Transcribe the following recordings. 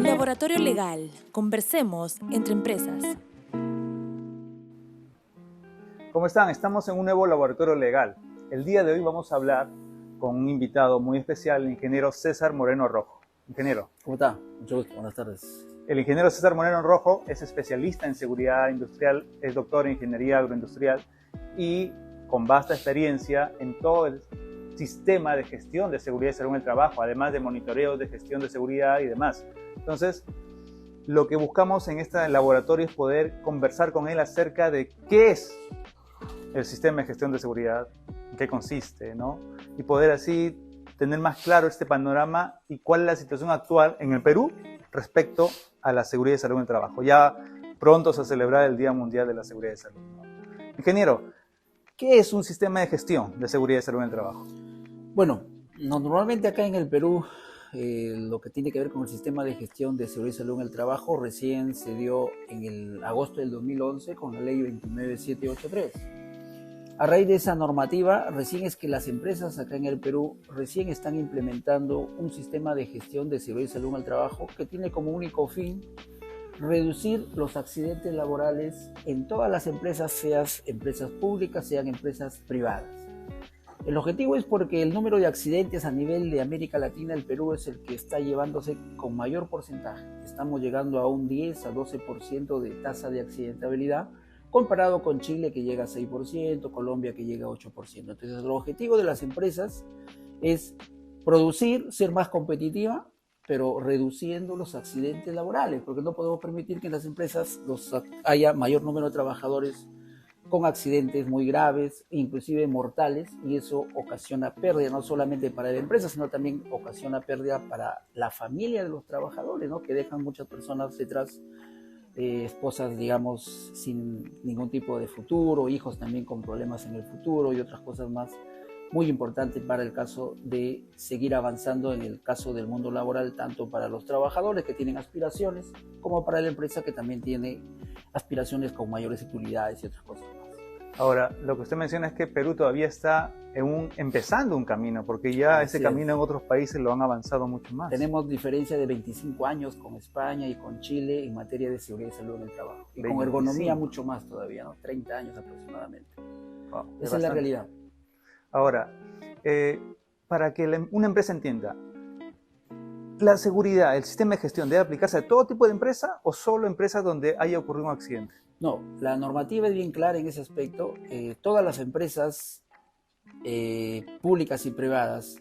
Laboratorio Legal. Conversemos entre empresas. ¿Cómo están? Estamos en un nuevo laboratorio legal. El día de hoy vamos a hablar con un invitado muy especial, el ingeniero César Moreno Rojo. Ingeniero. ¿Cómo está? Mucho gusto, buenas tardes. El ingeniero César Moreno Rojo es especialista en seguridad industrial, es doctor en ingeniería agroindustrial y con vasta experiencia en todo el sistema de gestión de seguridad y salud en el trabajo, además de monitoreo de gestión de seguridad y demás. Entonces, lo que buscamos en este laboratorio es poder conversar con él acerca de qué es el sistema de gestión de seguridad, en qué consiste, ¿no? Y poder así tener más claro este panorama y cuál es la situación actual en el Perú respecto a la seguridad y salud en el trabajo. Ya pronto se celebra el Día Mundial de la Seguridad y Salud, ¿no? Ingeniero, ¿qué es un sistema de gestión de seguridad y salud en el trabajo? Bueno, normalmente acá en el Perú, lo que tiene que ver con el sistema de gestión de seguridad y salud en el trabajo recién se dio en el agosto del 2011 con la ley 29783. A raíz de esa normativa, recién es que las empresas acá en el Perú recién están implementando un sistema de gestión de seguridad y salud en el trabajo que tiene como único fin reducir los accidentes laborales en todas las empresas, sean empresas públicas, sean empresas privadas. El objetivo es porque el número de accidentes a nivel de América Latina, el Perú es el que está llevándose con mayor porcentaje. Estamos llegando a un 10 a 12% de tasa de accidentabilidad, comparado con Chile que llega a 6%, Colombia que llega a 8%. Entonces el objetivo de las empresas es producir, ser más competitiva, pero reduciendo los accidentes laborales, porque no podemos permitir que en las empresas haya mayor número de trabajadores con accidentes muy graves, inclusive mortales, y eso ocasiona pérdida no solamente para la empresa, sino también ocasiona pérdida para la familia de los trabajadores, ¿no? Que dejan muchas personas detrás, esposas, digamos, sin ningún tipo de futuro, hijos también con problemas en el futuro y otras cosas más muy importantes para el caso de seguir avanzando en el caso del mundo laboral, tanto para los trabajadores que tienen aspiraciones, como para la empresa que también tiene aspiraciones con mayores utilidades y otras cosas más. Ahora, lo que usted menciona es que Perú todavía está empezando un camino, porque ya ese camino en otros países lo han avanzado mucho más. Tenemos diferencia de 25 años con España y con Chile en materia de seguridad y salud en el trabajo. Y 25. Con ergonomía mucho más todavía, ¿no? 30 años aproximadamente. Wow, esa es la realidad. Ahora, para que una empresa entienda, ¿la seguridad, el sistema de gestión debe aplicarse a todo tipo de empresa o solo empresas donde haya ocurrido un accidente? No, la normativa es bien clara en ese aspecto. Todas las empresas públicas y privadas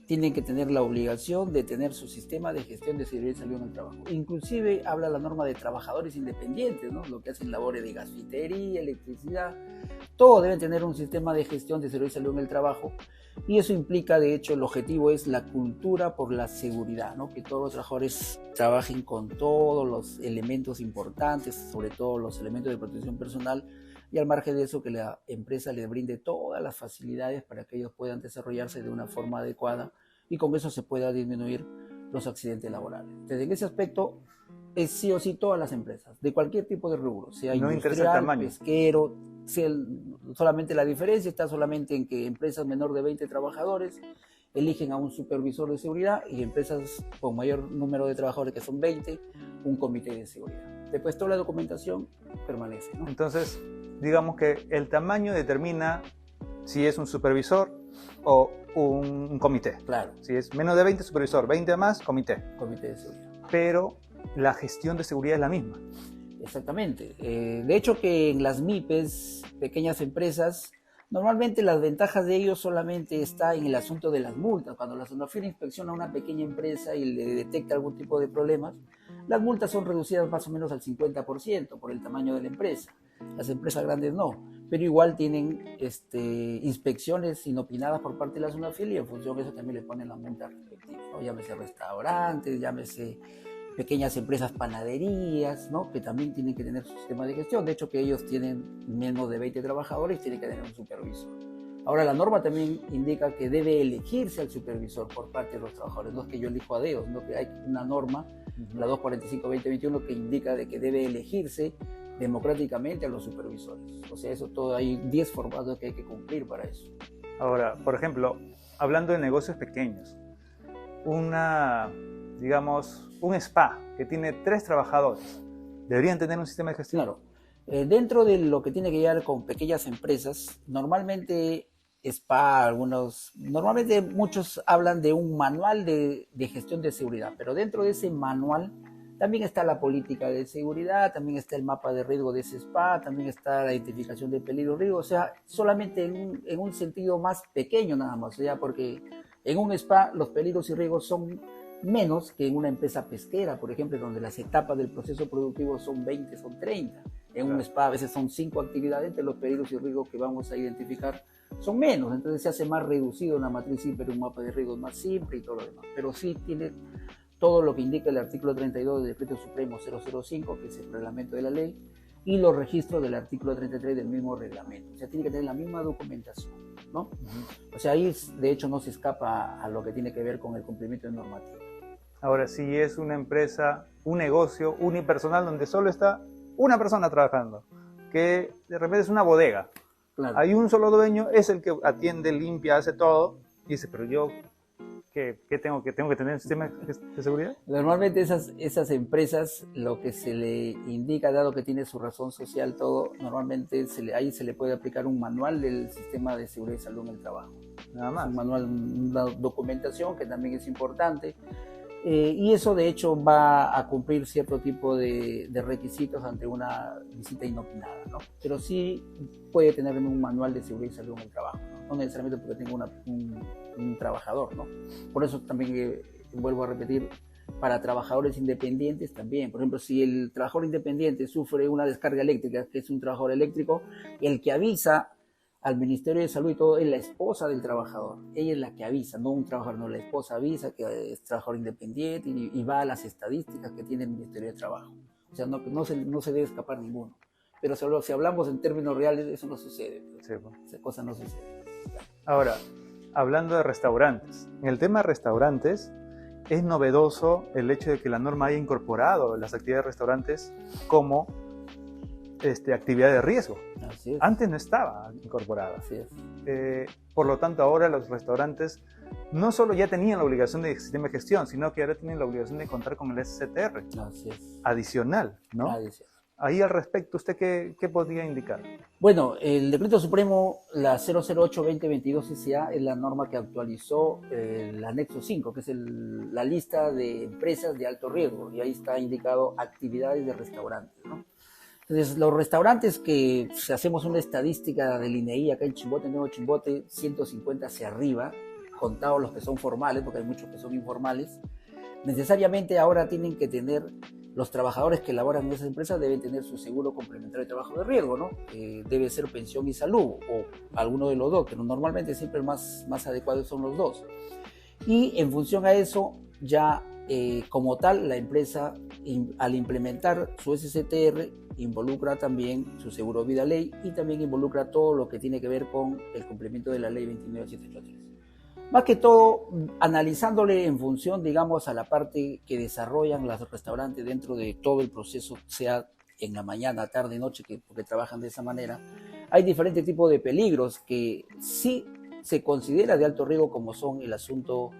tienen que tener la obligación de tener su sistema de gestión de seguridad y salud en el trabajo. Inclusive habla la norma de trabajadores independientes, ¿no? Lo que hacen labores de gasfitería, electricidad, todo deben tener un sistema de gestión de seguridad y salud en el trabajo, y eso implica, de hecho, el objetivo es la cultura por la seguridad, ¿no? Que todos los trabajadores trabajen con todos los elementos importantes, sobre todo los elementos de protección personal, y al margen de eso que la empresa les brinde todas las facilidades para que ellos puedan desarrollarse de una forma adecuada y con eso se pueda disminuir los accidentes laborales. Entonces, en ese aspecto es sí o sí todas las empresas, de cualquier tipo de rubro, sea no industrial, pesquero, solamente la diferencia está solamente en que empresas menor de 20 trabajadores eligen a un supervisor de seguridad y empresas con mayor número de trabajadores, que son 20, un comité de seguridad. Después toda la documentación permanece, ¿no? Entonces, digamos que el tamaño determina si es un supervisor o un comité. Claro. Si es menos de 20, supervisor, 20 más, comité. Comité de seguridad. Pero la gestión de seguridad es la misma. Exactamente. De hecho que en las MIPES, pequeñas empresas, normalmente las ventajas de ellos solamente está en el asunto de las multas. Cuando la SONAFIL inspecciona a una pequeña empresa y le detecta algún tipo de problemas, las multas son reducidas más o menos al 50% por el tamaño de la empresa. Las empresas grandes no, pero igual tienen inspecciones inopinadas por parte de la SONAFIL y en función de eso también le ponen la multa respectiva, ¿no? Llámese restaurantes, llámese pequeñas empresas panaderías, ¿no? Que también tienen que tener su sistema de gestión. De hecho, que ellos tienen menos de 20 trabajadores y tienen que tener un supervisor. Ahora, la norma también indica que debe elegirse al supervisor por parte de los trabajadores. No es que yo elijo a dedos, sino que hay una norma, la 245-2021, que indica de que debe elegirse democráticamente a los supervisores. O sea, eso todo, hay 10 formatos que hay que cumplir para eso. Ahora, por ejemplo, hablando de negocios pequeños, una digamos, un spa que tiene 3 trabajadores, ¿deberían tener un sistema de gestión? Claro. Dentro de lo que tiene que ver con pequeñas empresas, normalmente normalmente muchos hablan de un manual de gestión de seguridad, pero dentro de ese manual también está la política de seguridad, también está el mapa de riesgo de ese spa, también está la identificación de peligro y riesgo, o sea, solamente en un sentido más pequeño nada más, o sea, porque en un spa los peligros y riesgos son menos que en una empresa pesquera, por ejemplo, donde las etapas del proceso productivo son 20, son 30. En un spa a veces son 5 actividades, entre los peligros y riesgos que vamos a identificar son menos, entonces se hace más reducido una matriz simple, un mapa de riesgos más simple y todo lo demás, pero sí tiene todo lo que indica el artículo 32 del Decreto Supremo 005, que es el reglamento de la ley, y los registros del artículo 33 del mismo reglamento. O sea, tiene que tener la misma documentación, ¿no? O sea, ahí de hecho no se escapa a lo que tiene que ver con el cumplimiento de normativa. Ahora, si es una empresa, un negocio unipersonal donde solo está una persona trabajando, que de repente es una bodega, Claro. hay un solo dueño, es el que atiende, limpia, hace todo, y dice, pero yo, ¿qué tengo que tener un sistema de seguridad? Normalmente esas empresas, lo que se le indica, dado que tiene su razón social, todo, normalmente ahí se le puede aplicar un manual del sistema de seguridad y salud en el trabajo. Nada Es más. un manual, una documentación que también es importante. Y eso de hecho va a cumplir cierto tipo de requisitos ante una visita inopinada, ¿no? Pero sí puede tener un manual de seguridad y salud en el trabajo, no necesariamente porque tenga un trabajador, ¿no? Por eso también vuelvo a repetir, para trabajadores independientes también. Por ejemplo, si el trabajador independiente sufre una descarga eléctrica, que es un trabajador eléctrico, el que avisa al Ministerio de Salud y todo es la esposa del trabajador. Ella es la que avisa, no un trabajador, no, la esposa avisa que es trabajador independiente y va a las estadísticas que tiene el Ministerio de Trabajo. O sea, no se debe escapar ninguno. Pero si hablamos en términos reales, eso no sucede. Sí, pues. Esa cosa no sucede. Ahora, hablando de restaurantes, en el tema de restaurantes, es novedoso el hecho de que la norma haya incorporado las actividades de restaurantes como actividad de riesgo. Así es. Antes no estaba incorporada. Así es. Por lo tanto, ahora los restaurantes no solo ya tenían la obligación de sistema de gestión, sino que ahora tienen la obligación de contar con el SCTR Así es. adicional, ¿no? Así es. Ahí al respecto, ¿usted qué podría indicar? Bueno, el Decreto Supremo, la 008-2022 SA, es la norma que actualizó el anexo 5, que es la lista de empresas de alto riesgo, y ahí está indicado actividades de restaurantes, ¿no? Entonces, los restaurantes que, si hacemos una estadística del INEI acá en Chimbote, Nuevo Chimbote, 150 hacia arriba, contados los que son formales, porque hay muchos que son informales, necesariamente ahora tienen que tener, los trabajadores que laboran en esas empresas deben tener su seguro complementario de trabajo de riesgo, ¿no? Debe ser pensión y salud, o alguno de los dos, pero normalmente siempre más adecuados son los dos. Y en función a eso, ya como tal, la empresa al implementar su SCTR involucra también su seguro vida ley y también involucra todo lo que tiene que ver con el cumplimiento de la ley 29783. Más que todo, analizándole en función, digamos, a la parte que desarrollan los restaurantes dentro de todo el proceso, sea en la mañana, tarde, noche, porque trabajan de esa manera, hay diferentes tipos de peligros que sí se considera de alto riesgo, como son el asunto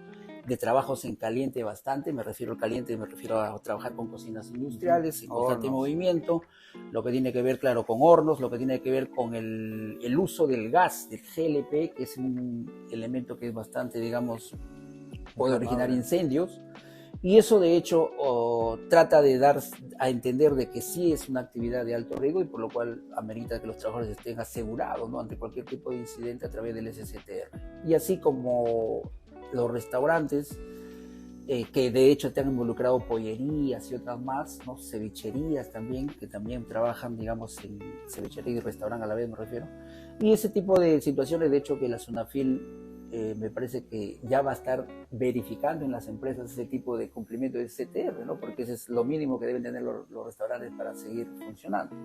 de trabajos en caliente bastante, me refiero al caliente, me refiero a trabajar con cocinas industriales, en constante movimiento, lo que tiene que ver, claro, con hornos, lo que tiene que ver con el uso del gas, del GLP, que es un elemento que es bastante, digamos, puede originar incendios, y eso de hecho trata de dar a entender de que sí es una actividad de alto riesgo y por lo cual amerita que los trabajadores estén asegurados, ¿no?, ante cualquier tipo de incidente a través del SCTR. Y así como los restaurantes que de hecho te han involucrado pollerías y otras más, ¿no?, cevicherías también, que también trabajan, digamos, en cevichería y restaurante a la vez, me refiero. Y ese tipo de situaciones, de hecho, que la SUNAFIL me parece que ya va a estar verificando en las empresas ese tipo de cumplimiento de SCTR, ¿no?, porque ese es lo mínimo que deben tener los restaurantes para seguir funcionando.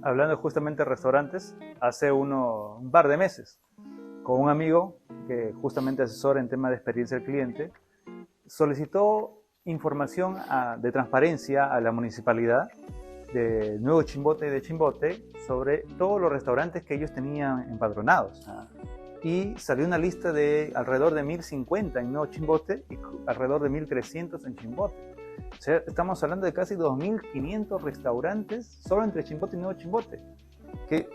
Hablando justamente de restaurantes, hace un par de meses, con un amigo que justamente asesora en tema de experiencia del cliente, solicitó información de transparencia a la municipalidad de Nuevo Chimbote y de Chimbote sobre todos los restaurantes que ellos tenían empadronados. y salió una lista de alrededor de 1050 en Nuevo Chimbote y alrededor de 1300 en Chimbote. O sea, estamos hablando de casi 2500 restaurantes solo entre Chimbote y Nuevo Chimbote.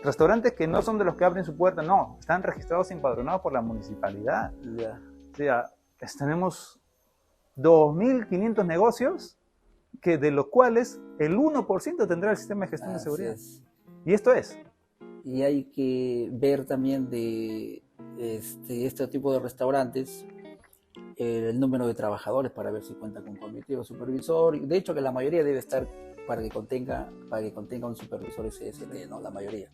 Restaurantes que no son de los que abren su puerta, no, están registrados y empadronados por la municipalidad. Ya. O sea, tenemos 2500 negocios de los cuales el 1% tendrá el sistema de gestión de seguridad. Y esto es. Y hay que ver también de este tipo de restaurantes el número de trabajadores para ver si cuenta con comité o supervisor. De hecho, que la mayoría debe estar para que contenga un supervisor SST, ¿no? La mayoría.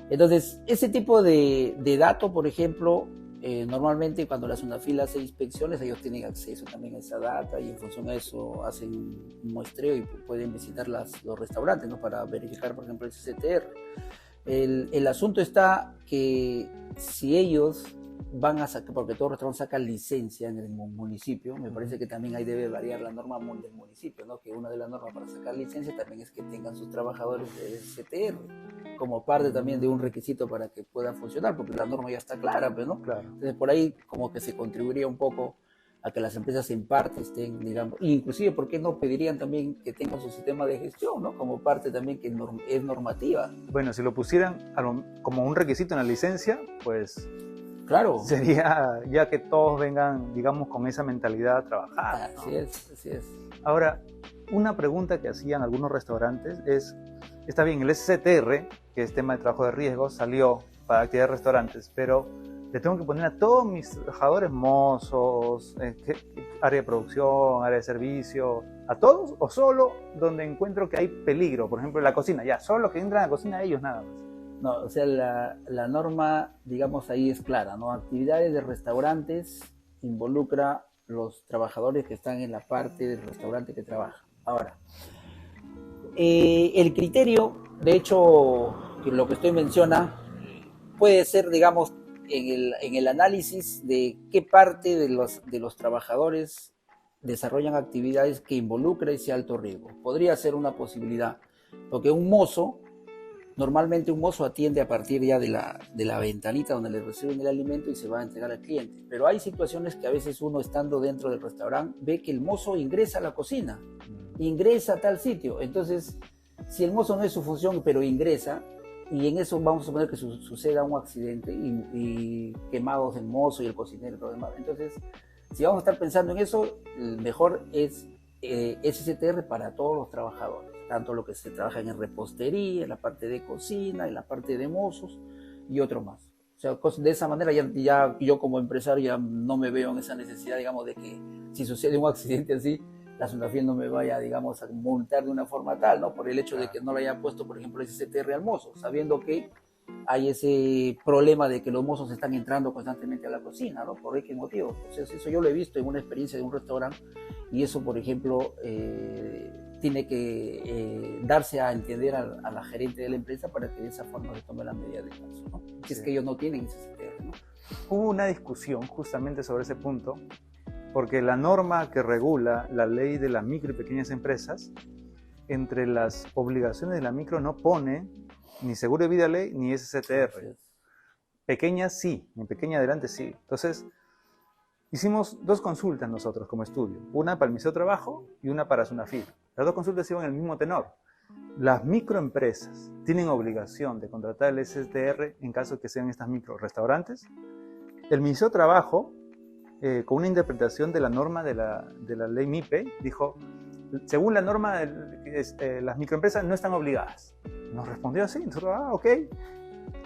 Entonces, ese tipo de dato, por ejemplo, normalmente cuando la SUNAFIL hace inspecciones, ellos tienen acceso también a esa data y en función a eso hacen un muestreo y pueden visitar los restaurantes, ¿no? Para verificar, por ejemplo, el CCTR. El asunto está que si ellos van a sacar, porque todo restaurante saca licencia en el municipio, me parece que también ahí debe variar la norma del municipio, ¿no? Que una de las normas para sacar licencia también es que tengan sus trabajadores de CTR, como parte también de un requisito para que pueda funcionar, porque la norma ya está clara, pues, ¿no? Claro. Entonces por ahí como que se contribuiría un poco a que las empresas en parte estén, digamos, inclusive, ¿por qué no pedirían también que tengan su sistema de gestión, ¿no? Como parte también que es normativa. Bueno, si lo pusieran como un requisito en la licencia, pues claro, sería ya que todos vengan, digamos, con esa mentalidad a trabajar, ¿no? Así es. Ahora, una pregunta que hacían algunos restaurantes es, está bien, el SCTR, que es tema de trabajo de riesgo, salió para actividades de restaurantes, pero le tengo que poner a todos mis trabajadores, mozos, área de producción, área de servicio, a todos, o solo donde encuentro que hay peligro, por ejemplo en la cocina, ya, solo los que entran a la cocina ellos nada más. No, o sea, la norma, digamos, ahí es clara, ¿no? Actividades de restaurantes involucra los trabajadores que están en la parte del restaurante que trabajan. Ahora, el criterio, de hecho, que lo que usted menciona, puede ser, digamos, en el análisis de qué parte de los trabajadores desarrollan actividades que involucran ese alto riesgo. Podría ser una posibilidad, porque normalmente un mozo atiende a partir ya de la ventanita donde le reciben el alimento y se va a entregar al cliente. Pero hay situaciones que a veces uno, estando dentro del restaurante, ve que el mozo ingresa a la cocina, ingresa a tal sitio. Entonces, si el mozo no es su función, pero ingresa, y en eso vamos a suponer que suceda un accidente y quemados el mozo y el cocinero y todo demás. Entonces, si vamos a estar pensando en eso, mejor es SCTR para todos los trabajadores, tanto lo que se trabaja en repostería, en la parte de cocina, en la parte de mozos y otro más. O sea, de esa manera ya yo como empresario ya no me veo en esa necesidad, digamos, de que si sucede un accidente así, la SUNAFIL no me vaya, digamos, a multar de una forma tal, ¿no? Por el hecho de que no le haya puesto, por ejemplo, ese CTR al mozo, sabiendo que hay ese problema de que los mozos están entrando constantemente a la cocina, ¿no? ¿Por qué motivo? Entonces, eso yo lo he visto en una experiencia de un restaurante y eso, por ejemplo, tiene que darse a entender a la gerente de la empresa para que de esa forma se tome la medida de caso, ¿no? Si es que ellos no tienen ese CTR, ¿no? Hubo una discusión justamente sobre ese punto, porque la norma que regula la ley de las micro y pequeñas empresas, entre las obligaciones de la micro no pone ni seguro de vida ley ni SCTR. Pequeñas sí, en pequeña adelante sí. Entonces, hicimos dos consultas nosotros como estudio, una para el Ministerio de Trabajo y una para SUNAFIL. Las dos consultas iban en el mismo tenor. Las microempresas tienen obligación de contratar el SCTR en caso de que sean estas micro restaurantes. El Ministerio de Trabajo, con una interpretación de la norma de la ley MIPE, dijo, según la norma, las microempresas no están obligadas. Nos respondió así, nosotros, ok.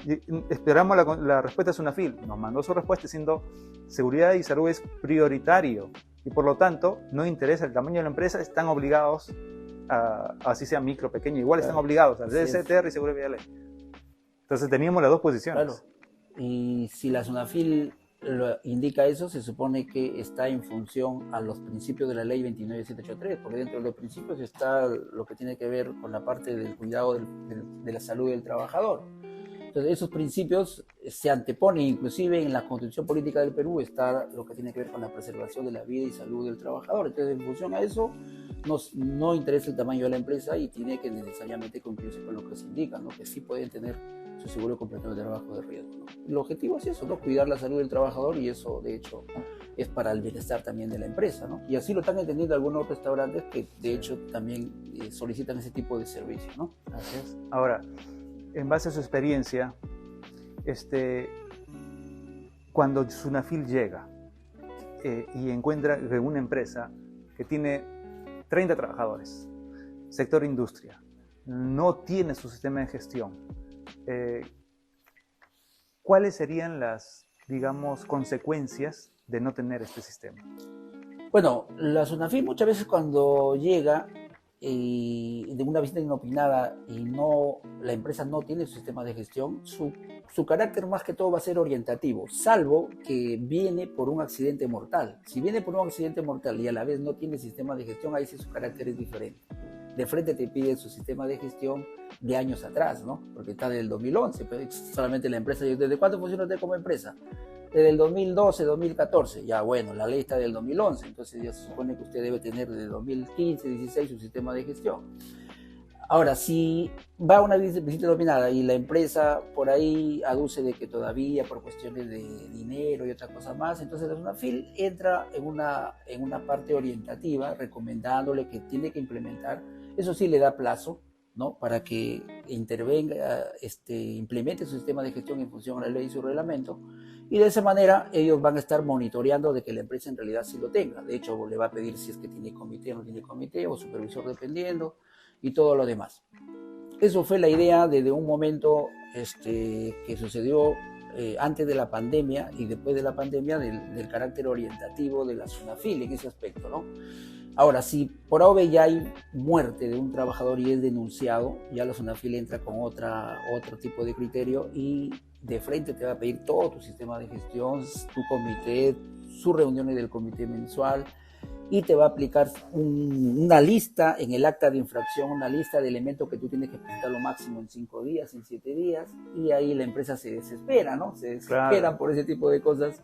Y esperamos la respuesta de SUNAFIL. Nos mandó su respuesta diciendo, seguridad y salud es prioritario y por lo tanto no interesa el tamaño de la empresa, están obligados, así sea micro, pequeño, igual están obligados al SCTR y seguridad y vida ley. Entonces teníamos las dos posiciones. Claro. Y si la SUNAFIL indica eso, se supone que está en función a los principios de la ley 29783, porque dentro de los principios está lo que tiene que ver con la parte del cuidado de la salud del trabajador. Entonces esos principios se anteponen, inclusive en la Constitución Política del Perú está lo que tiene que ver con la preservación de la vida y salud del trabajador. Entonces en función a eso no interesa el tamaño de la empresa y tiene que necesariamente cumplirse con lo que se indica, ¿no? Que sí pueden tener su seguro complementario de trabajo de riesgo, ¿no? El objetivo es eso, ¿no? Cuidar la salud del trabajador, y eso de hecho es para el bienestar también de la empresa, ¿no? Y así lo están entendiendo algunos restaurantes que de hecho también solicitan ese tipo de servicio, ¿no? Así es. Ahora, en base a su experiencia, cuando Sunafil llega y encuentra que una empresa que tiene 30 trabajadores, sector industria, no tiene su sistema de gestión, ¿cuáles serían las, digamos, consecuencias de no tener este sistema? Bueno, la Sunafil muchas veces cuando llega de una visita inopinada y la empresa no tiene su sistema de gestión, su carácter más que todo va a ser orientativo, salvo que viene por un accidente mortal. Si viene por un accidente mortal y a la vez no tiene sistema de gestión, ahí sí su carácter es diferente. De frente te pide su sistema de gestión de años atrás, ¿no? Porque está del 2011, pero solamente la empresa. ¿Desde cuándo funciona usted como empresa? Desde el 2012, 2014, ya bueno, la ley está del 2011, entonces ya se supone que usted debe tener desde 2015, 16 su sistema de gestión. Ahora, si va a una visita dominada y la empresa por ahí aduce de que todavía por cuestiones de dinero y otras cosas más, entonces la Sunafil entra en una parte orientativa recomendándole que tiene que implementar, eso sí le da plazo, ¿no? Para que intervenga, implemente su sistema de gestión en función a la ley y su reglamento, y de esa manera ellos van a estar monitoreando de que la empresa en realidad sí lo tenga. De hecho, le va a pedir si es que tiene comité o no tiene comité, o supervisor dependiendo, y todo lo demás. Eso fue la idea desde un momento que sucedió antes de la pandemia y después de la pandemia del carácter orientativo de la Sunafil en ese aspecto, ¿no? Ahora, si por AOVE ya hay muerte de un trabajador y es denunciado, ya la Sunafil entra con otro tipo de criterio y de frente te va a pedir todo tu sistema de gestión, tu comité, sus reuniones del comité mensual, y te va a aplicar una lista en el acta de infracción, una lista de elementos que tú tienes que presentar lo máximo en 5 días, en 7 días, y ahí la empresa se desespera, ¿no? Se desesperan, claro, por ese tipo de cosas,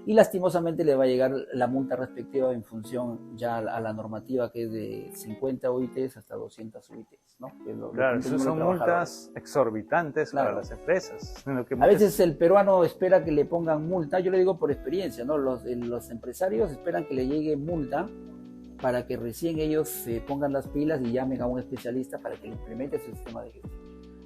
y lastimosamente le va a llegar la multa respectiva en función ya a la normativa, que es de 50 OITs hasta 200 OITs, ¿no? Que claro, eso son multas exorbitantes, claro, para las empresas. A veces el peruano espera que le pongan multa, yo le digo por experiencia, ¿no? Los empresarios esperan que le llegue multa para que recién ellos se pongan las pilas y llamen a un especialista para que le implemente su sistema de gestión.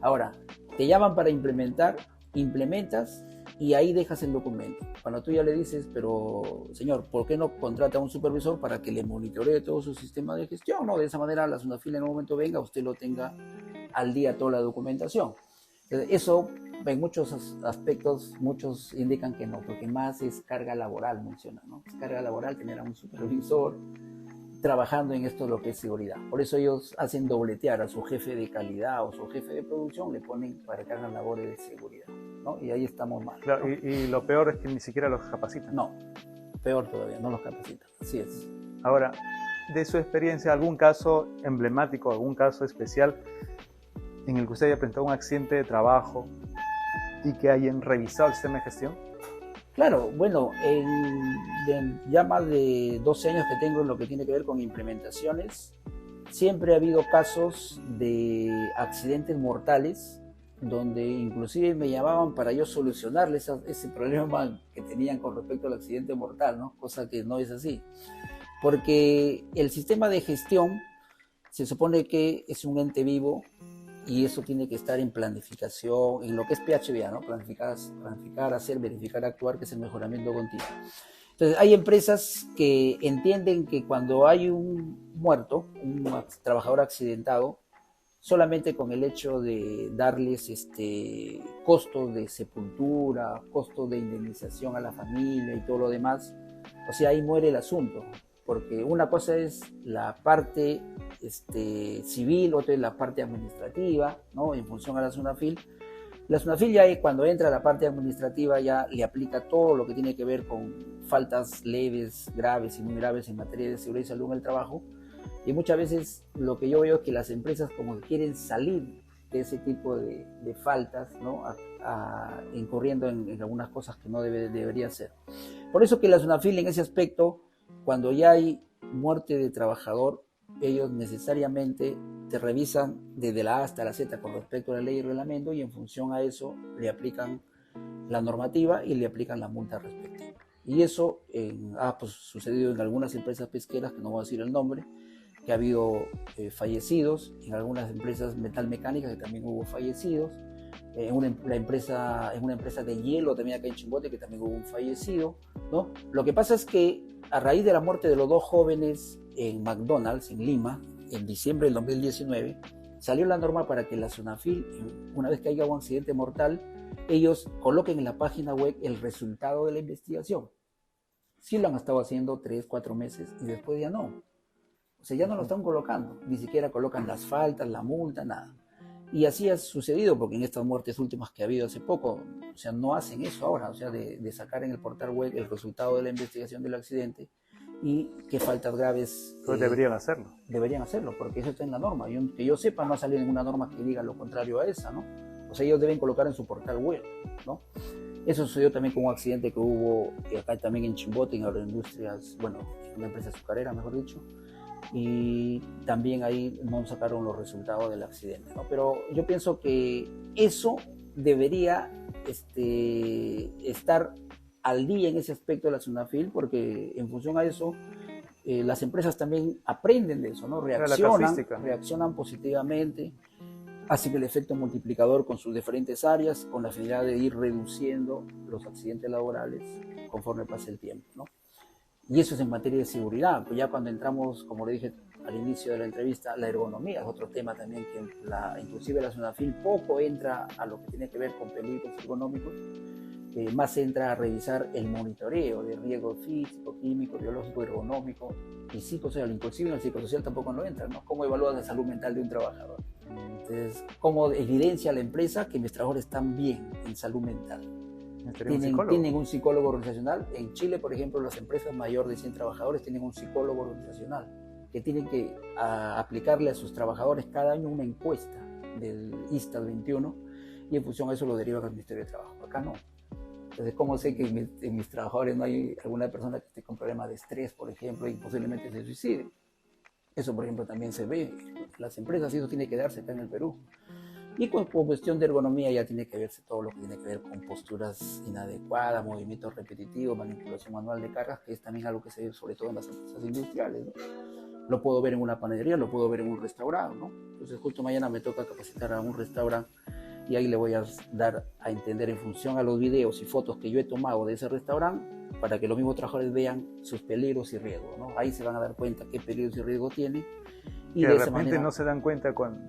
Ahora, te llaman para implementar, implementas y ahí dejas el documento. Cuando tú ya le dices, pero señor, ¿por qué no contrata a un supervisor para que le monitoree todo su sistema de gestión? ¿No? De esa manera la Sunafil en un momento venga, usted lo tenga al día toda la documentación. Entonces, eso en muchos aspectos, muchos indican que no, porque más es carga laboral, menciona, ¿no? Es carga laboral tener a un supervisor trabajando en esto, lo que es seguridad. Por eso ellos hacen dobletear a su jefe de calidad o su jefe de producción, le ponen para que hagan labores de seguridad, ¿no? Y ahí estamos mal, claro, ¿no? y lo peor es que ni siquiera los capacitan. No, peor todavía, no los capacitan. Así es. Ahora, de su experiencia, ¿algún caso emblemático, algún caso especial en el que usted haya presentado un accidente de trabajo y que hayan revisado el sistema de gestión? Claro, bueno, ya más de 12 años que tengo en lo que tiene que ver con implementaciones, siempre ha habido casos de accidentes mortales donde inclusive me llamaban para yo solucionarles ese problema que tenían con respecto al accidente mortal, ¿no? Cosa que no es así, porque el sistema de gestión se supone que es un ente vivo y eso tiene que estar en planificación, en lo que es PHBA, ¿no? Planificar, hacer, verificar, actuar, que es el mejoramiento continuo. Entonces, hay empresas que entienden que cuando hay un muerto, un trabajador accidentado, solamente con el hecho de darles costos de sepultura, costos de indemnización a la familia y todo lo demás, o sea, ahí muere el asunto. Porque una cosa es la parte civil, otra es la parte administrativa, ¿no? En función a la Sunafil. La Sunafil ya cuando entra a la parte administrativa ya le aplica todo lo que tiene que ver con faltas leves, graves y muy graves en materia de seguridad y salud en el trabajo. Y muchas veces lo que yo veo es que las empresas como que quieren salir de ese tipo de faltas, ¿no? Incurriendo en algunas cosas que no debería ser. Por eso que la Sunafil en ese aspecto, cuando ya hay muerte de trabajador, ellos necesariamente te revisan desde la A hasta la Z con respecto a la ley y reglamento, y en función a eso le aplican la normativa y le aplican la multa respectiva. Y eso ha pues, sucedido en algunas empresas pesqueras, que no voy a decir el nombre, que ha habido fallecidos, en algunas empresas metalmecánicas que también hubo fallecidos, en una empresa de hielo también acá en Chimbote que también hubo un fallecido, ¿no? Lo que pasa es que a raíz de la muerte de los dos jóvenes en McDonald's, en Lima, en diciembre del 2019, salió la norma para que la SUNAFIL, una vez que haya un accidente mortal, ellos coloquen en la página web el resultado de la investigación. Sí lo han estado haciendo 3, 4 meses y después ya no. O sea, ya no lo están colocando, ni siquiera colocan las faltas, la multa, nada. Y así ha sucedido, porque en estas muertes últimas que ha habido hace poco, o sea, no hacen eso ahora, o sea, de sacar en el portal web el resultado de la investigación del accidente y qué faltas graves... Pues deberían hacerlo. Deberían hacerlo, porque eso está en la norma. Que yo sepa, no ha salido ninguna norma que diga lo contrario a esa, ¿no? O sea, ellos deben colocar en su portal web, ¿no? Eso sucedió también con un accidente que hubo acá también en Chimbote, en Agroindustrias, bueno, en una empresa azucarera, mejor dicho, y también ahí no sacaron los resultados del accidente, ¿no? Pero yo pienso que eso debería estar al día en ese aspecto de la SUNAFIL, porque en función a eso las empresas también aprenden de eso, ¿no? Reaccionan positivamente, hacen el efecto multiplicador con sus diferentes áreas, con la finalidad de ir reduciendo los accidentes laborales conforme pase el tiempo, ¿no? Y eso es en materia de seguridad. Pues ya cuando entramos, como le dije al inicio de la entrevista, la ergonomía es otro tema también que inclusive la SUNAFIL poco entra a lo que tiene que ver con peligros ergonómicos, más entra a revisar el monitoreo de riesgo físico, químico, biológico, ergonómico y psicosocial. Inclusive en el psicosocial tampoco no entra, ¿no? ¿Cómo evalúas la salud mental de un trabajador? Entonces, ¿cómo evidencia la empresa que mis trabajadores están bien en salud mental? Tienen un psicólogo organizacional. En Chile, por ejemplo, las empresas mayores de 100 trabajadores tienen un psicólogo organizacional que tienen que aplicarle a sus trabajadores cada año una encuesta del ISTA 21 y en función a eso lo derivan al Ministerio de Trabajo. Acá no. Entonces, ¿cómo sé que en mis trabajadores no hay alguna persona que esté con problemas de estrés, por ejemplo, y posiblemente se suicide? Eso, por ejemplo, también se ve en las empresas y eso tiene que darse acá en el Perú. Y con cuestión de ergonomía ya tiene que verse todo lo que tiene que ver con posturas inadecuadas, movimientos repetitivos, manipulación manual de cargas, que es también algo que se ve sobre todo en las empresas industriales, ¿no? Lo puedo ver en una panadería, lo puedo ver en un restaurante, ¿no? Entonces justo mañana me toca capacitar a un restaurante y ahí le voy a dar a entender en función a los videos y fotos que yo he tomado de ese restaurante para que los mismos trabajadores vean sus peligros y riesgos, ¿no? Ahí se van a dar cuenta qué peligros y riesgos tienen. Y que de repente manera, no se dan cuenta cuando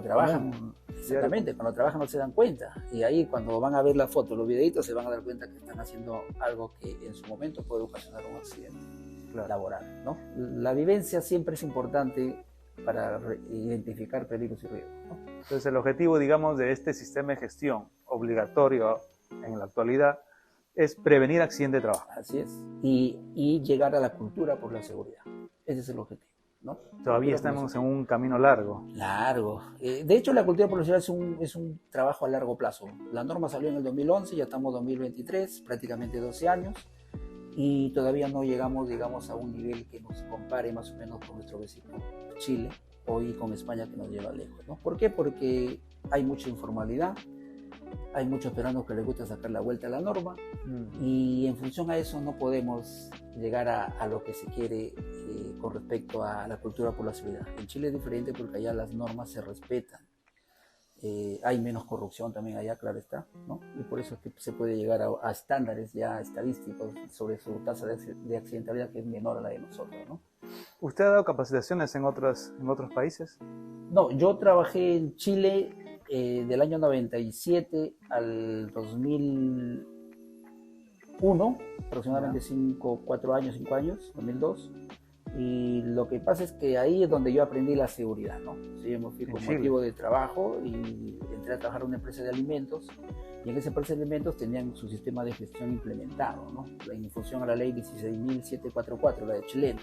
trabajan. Exactamente, cuando trabajan no se dan cuenta. Y ahí cuando van a ver la foto, los videitos, se van a dar cuenta que están haciendo algo que en su momento puede ocasionar un accidente laboral, ¿no? La vivencia siempre es importante para identificar peligros y riesgos, ¿no? Entonces el objetivo, digamos, de este sistema de gestión obligatorio en la actualidad es prevenir accidentes de trabajo. Así es. Y llegar a la cultura por la seguridad. Ese es el objetivo, ¿no? Todavía estamos en un camino largo. Largo. De hecho, la cultura por la seguridad es un trabajo a largo plazo. La norma salió en el 2011, ya estamos en 2023, prácticamente 12 años, y todavía no llegamos, digamos, a un nivel que nos compare más o menos con nuestro vecino Chile, hoy con España, que nos lleva lejos, ¿no? ¿Por qué? Porque hay mucha informalidad, hay muchos peruanos que les gusta sacar la vuelta a la norma, y en función a eso no podemos llegar a lo que se quiere con respecto a la cultura por la seguridad. En Chile es diferente porque allá las normas se respetan, hay menos corrupción también allá, claro está, ¿no? Y por eso es que se puede llegar a estándares ya estadísticos sobre su tasa de accidentalidad, que es menor a la de nosotros, ¿no? ¿Usted ha dado capacitaciones en otros países? No, yo trabajé en Chile del año 97 al 2001, aproximadamente 5 años, 2002. Y lo que pasa es que ahí es donde yo aprendí la seguridad, ¿no? Sí, yo me fui con motivo de trabajo y entré a trabajar en una empresa de alimentos, y en esa empresa de alimentos tenían su sistema de gestión implementado, ¿no? En función a la ley 16.744, la de chilena.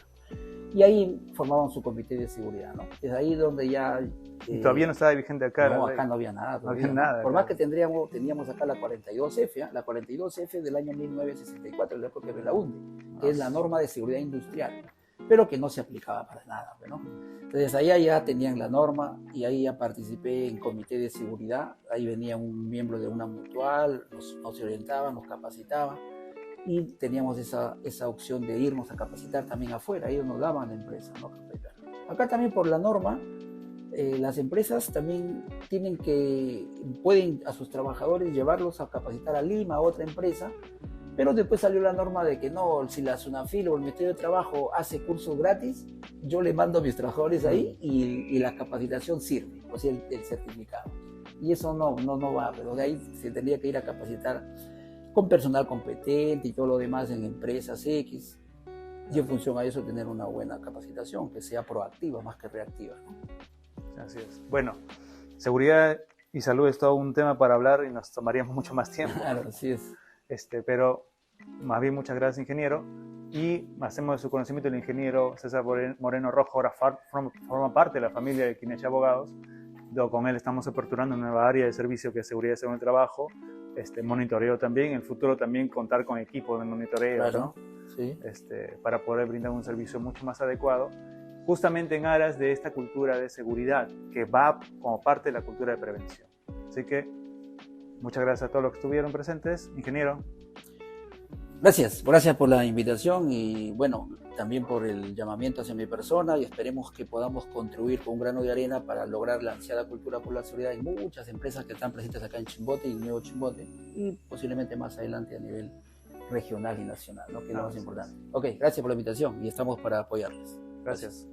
Y ahí formaban su comité de seguridad, ¿no? Es ahí donde ya... ¿Y todavía no estaba vigente acá? No, acá no había nada. No había nada. Por más que teníamos acá la 42F, ¿eh? La 42F del año 1964, la época de la UNDE, que es la norma de seguridad industrial. pero que no se aplicaba para nada, ¿no? Entonces allá ya tenían la norma y ahí ya participé en comité de seguridad, ahí venía un miembro de una mutual, nos orientaba, nos capacitaba y teníamos esa opción de irnos a capacitar también afuera, ellos nos daban la empresa, ¿no? Acá también por la norma, las empresas también pueden a sus trabajadores llevarlos a capacitar a Lima, a otra empresa, pero después salió la norma de que no, si la SUNAFIL o el Ministerio de Trabajo hace cursos gratis, yo le mando a mis trabajadores ahí y la capacitación sirve, o sea, el certificado. Y eso no va, pero de ahí se tendría que ir a capacitar con personal competente y todo lo demás en empresas X, y en función a eso tener una buena capacitación, que sea proactiva más que reactiva, ¿no? Así es. Bueno, seguridad y salud es todo un tema para hablar y nos tomaríamos mucho más tiempo. Claro, así es. Pero más bien muchas gracias, ingeniero. Y hacemos de su conocimiento el ingeniero César Moreno Rojo, ahora forma parte de la familia de Quineche Abogados. Con él estamos aperturando una nueva área de servicio que es seguridad y salud en el trabajo, monitoreo también, en el futuro también contar con equipos de monitoreo, Claro, ¿no? sí. Para poder brindar un servicio mucho más adecuado, justamente en aras de esta cultura de seguridad que va como parte de la cultura de prevención. Así que muchas gracias a todos los que estuvieron presentes. Ingeniero. Gracias por la invitación y bueno, también por el llamamiento hacia mi persona y esperemos que podamos contribuir con un grano de arena para lograr la ansiada cultura por la seguridad en muchas empresas que están presentes acá en Chimbote y Nuevo Chimbote y posiblemente más adelante a nivel regional y nacional, ¿no? Que es lo más importante. Ok, gracias por la invitación y estamos para apoyarles. Gracias.